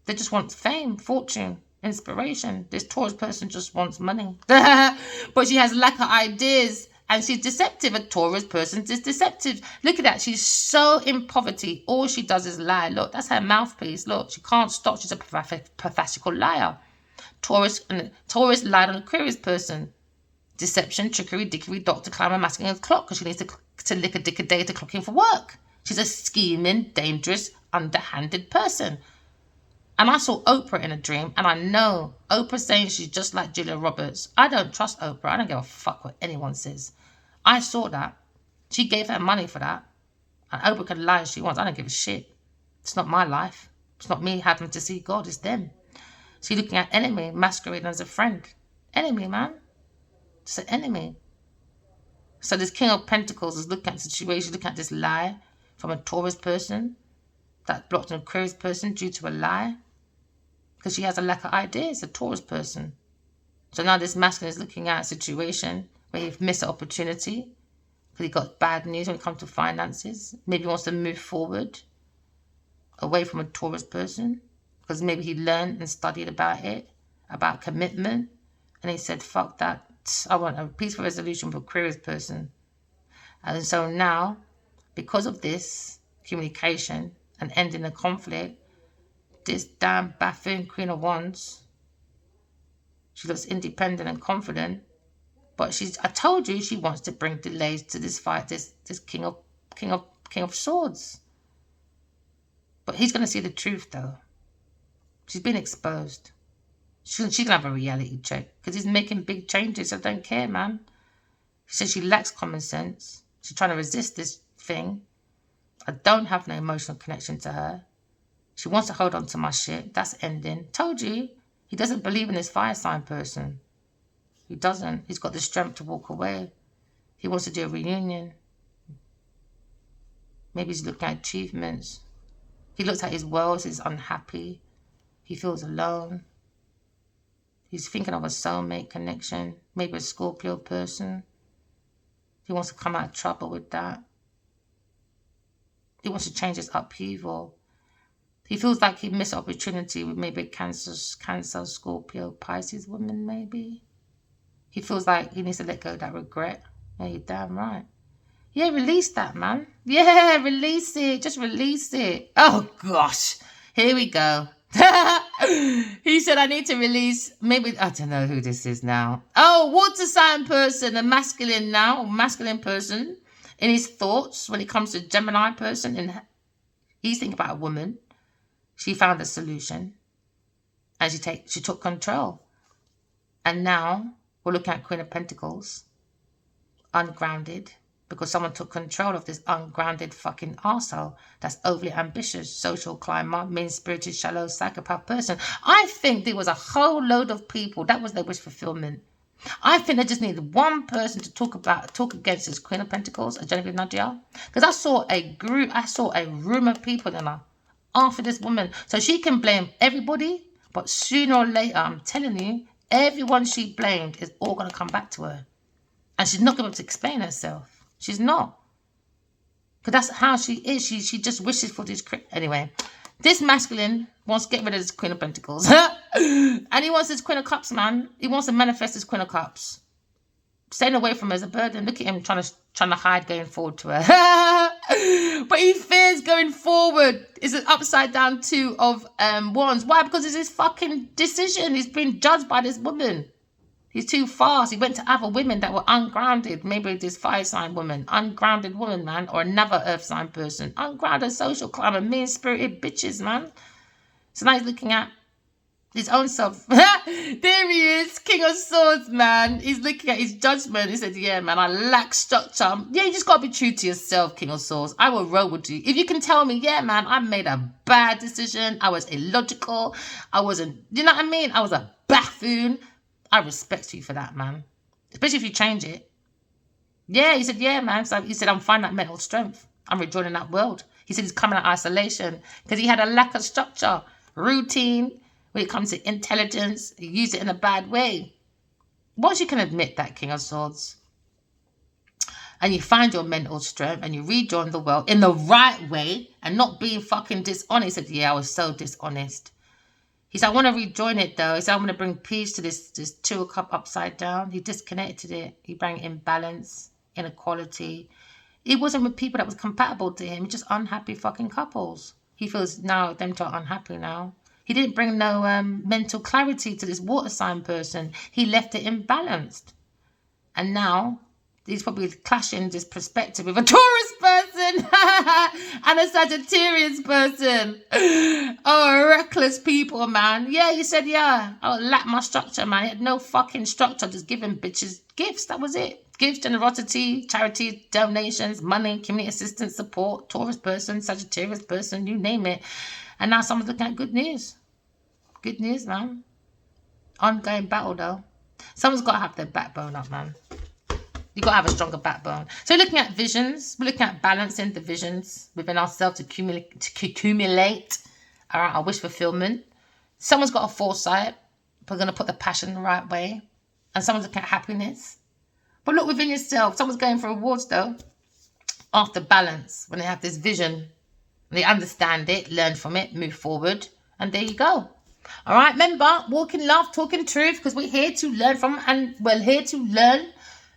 Speaker 1: They just want fame, fortune, inspiration. This Taurus person just wants money. But she has lack of ideas. And she's deceptive. A Taurus person is deceptive. Look at that. She's so in poverty. All she does is lie. Look, that's her mouthpiece. Look, she can't stop. She's a pathetical liar. Taurus lied on a Aquarius person. Deception, trickery, dickery, doctor, climber, masculine clock. Because she needs to lick a dick a day to clock in for work. She's a scheming, dangerous, underhanded person. And I saw Oprah in a dream, and I know Oprah saying she's just like Julia Roberts. I don't trust Oprah. I don't give a fuck what anyone says. I saw that. She gave her money for that. And Oprah can lie as she wants. I don't give a shit. It's not my life. It's not me having to see God. It's them. So you're looking at enemy masquerading as a friend. Enemy, man. It's an enemy. So this King of Pentacles is looking at the situation, looking at this lie from a Taurus person that blocked an Aquarius person due to a lie. Because she has a lack of ideas, a Taurus person. So now this masculine is looking at a situation where he missed an opportunity because he got bad news when it comes to finances. Maybe he wants to move forward away from a Taurus person because maybe he learned and studied about it, about commitment. And he said, fuck that. I want a peaceful resolution for Aquarius person. And so now, because of this communication and ending the conflict, this damn buffoon Queen of Wands, she looks independent and confident, but I told you she wants to bring delays to this fight, this King of Swords. But he's going to see the truth, though. She's been exposed. She's going to have a reality check because he's making big changes. I don't care, man. She says she lacks common sense. She's trying to resist this thing. I don't have no emotional connection to her. She wants to hold on to my shit. That's ending. Told you. He doesn't believe in this fire sign person. He doesn't. He's got the strength to walk away. He wants to do a reunion. Maybe he's looking at achievements. He looks at his world. He's unhappy. He feels alone. He's thinking of a soulmate connection. maybe a Scorpio person. He wants to come out of trouble with that. He wants to change his upheaval. He feels like he missed opportunity with maybe a Cancer, Scorpio, Pisces woman, maybe. He feels like he needs to let go of that regret. Yeah, you're damn right. Yeah, release that, man. Yeah, release it. Just release it. Oh, gosh. Here we go. He said, I need to release, maybe, I don't know who this is now. Oh, water sign person, a masculine now, masculine person in his thoughts when it comes to Gemini person. And he's thinking about a woman. She found a solution and she took control. And now we're looking at Queen of Pentacles, ungrounded, because someone took control of this ungrounded fucking arsehole that's overly ambitious, social climber, mean-spirited, shallow, psychopath person. I think there was a whole load of people, that was their wish fulfillment. I think they just needed one person to talk against this Queen of Pentacles, a Genevil Nadia. Because I saw a room of people in her after this woman. So she can blame everybody, but sooner or later, I'm telling you, everyone she blamed is all going to come back to her. And she's not going to be able to explain herself. She's not. Because that's how she is. She just wishes for this. Anyway, this masculine wants to get rid of this Queen of Pentacles. And he wants this Queen of Cups, man. He wants to manifest this Queen of Cups. Staying away from her is a burden. Look at him trying to hide going forward to her. But he fears going forward. It's an upside down 2 of wands. Why? Because it's his fucking decision. He's been judged by this woman. He's too fast. He went to other women that were ungrounded. Maybe this fire sign woman, ungrounded woman, man, or another earth sign person. Ungrounded social climber, mean-spirited bitches, man. So now he's looking at his own self. There he is, King of Swords, man. He's looking at his judgment. He said, yeah, man, I lack structure. Yeah, you just got to be true to yourself, King of Swords. I will roll with you. If you can tell me, yeah, man, I made a bad decision. I was illogical. I wasn't, you know what I mean? I was a buffoon. I respect you for that, man. Especially if you change it. Yeah, he said, yeah, man. So he said, I'm finding that mental strength. I'm rejoining that world. He said he's coming out of isolation because he had a lack of structure, routine. When it comes to intelligence, he used it in a bad way. Once you can admit that, King of Swords, and you find your mental strength and you rejoin the world in the right way and not being fucking dishonest. He said, yeah, I was so dishonest. He said, I want to rejoin it though. He said, I want to bring peace to this 2 of Cups upside down. He disconnected it. He brought imbalance, inequality. It wasn't with people that was compatible to him. Just unhappy fucking couples. He feels now them two are unhappy now. He didn't bring no mental clarity to this water sign person. He left it imbalanced. And now he's probably clashing this perspective with a Taurus person and a Sagittarius person. Oh, reckless people, man. Yeah, you said, yeah, I lack my structure, man. He had no fucking structure, just giving bitches gifts. That was it. Gifts, generosity, charity, donations, money, community assistance, support, Taurus person, Sagittarius person, you name it. And now someone's looking at good news. Good news, man. Ongoing battle, though. Someone's got to have their backbone up, man. You've got to have a stronger backbone. So we're looking at visions. We're looking at balancing the visions within ourselves to accumulate our wish fulfillment. Someone's got a foresight. We're going to put the passion the right way. And someone's looking at happiness. But look within yourself. Someone's going for awards, though. After balance, when they have this vision, they understand it, learn from it, move forward. And there you go. All right, remember, walk in love, talk in truth, because we're here to learn from, and we're here to learn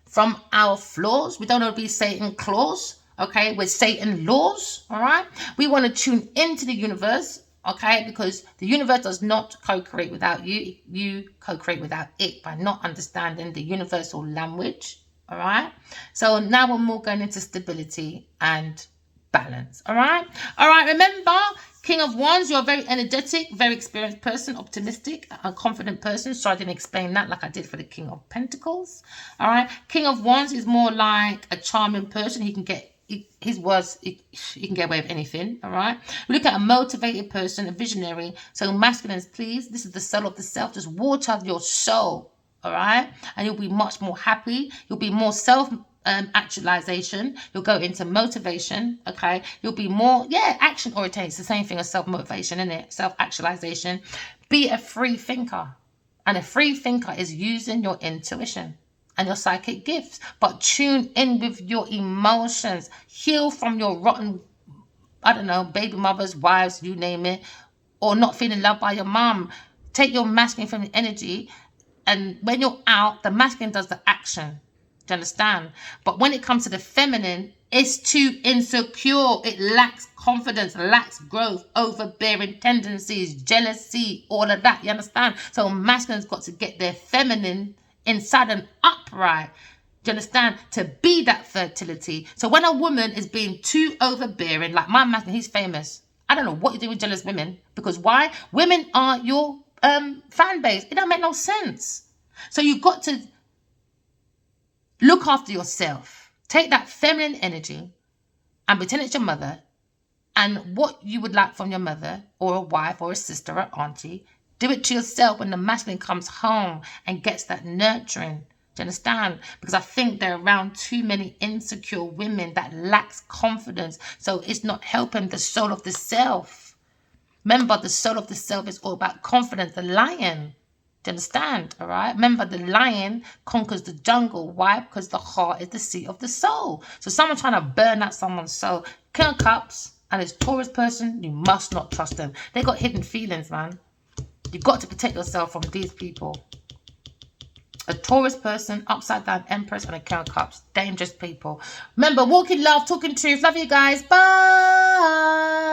Speaker 1: from our flaws. We don't want to be Satan claws, okay? We're Satan laws, all right? We want to tune into the universe, okay? Because the universe does not co-create without you. You co-create without it by not understanding the universal language, all right? So now we're more going into stability and balance, all right? All right, remember, King of Wands, you're a very energetic, very experienced person, optimistic, a confident person. So I didn't explain that like I did for the King of Pentacles. All right. King of Wands is more like a charming person. He can get his words, he can get away with anything. All right. We look at a motivated person, a visionary. So masculines, please. This is the soul of the self. Just water your soul. All right. And you'll be much more happy. You'll be more actualization. You'll go into motivation. Okay, you'll be more action oriented. It's the same thing as self-motivation, isn't it? Self-actualization. Be a free thinker, and a free thinker is using your intuition. and your psychic gifts. But tune in with your emotions. Heal from your rotten, I don't know, baby mothers, wives, you name it, or not feeling loved by your mom. Take your masculine feminine energy, and when you're out, the masculine does the action. Do you understand? But when it comes to the feminine, it's too insecure. It lacks confidence, lacks growth, overbearing tendencies, jealousy, all of that. You understand? So masculine's got to get their feminine inside and upright. Do you understand? To be that fertility. So when a woman is being too overbearing, like my masculine, he's famous. I don't know what you do with jealous women. Because why? Women are your fan base. It don't make no sense. So you've got to look after yourself. Take that feminine energy and pretend it's your mother, and what you would like from your mother or a wife or a sister or auntie, do it to yourself when the masculine comes home and gets that nurturing. Do you understand? Because I think there are around too many insecure women that lacks confidence. So it's not helping the soul of the self. Remember, the soul of the self is all about confidence. The lion. Do you understand? All right. Remember, the lion conquers the jungle. Why? Because the heart is the seat of the soul. So someone trying to burn out someone's soul. King of Cups and this Taurus person, you must not trust them. They got hidden feelings, man. You've got to protect yourself from these people. A Taurus person, upside down Empress, and a King of Cups. Dangerous people. Remember, walking love, talking truth. Love you guys. Bye.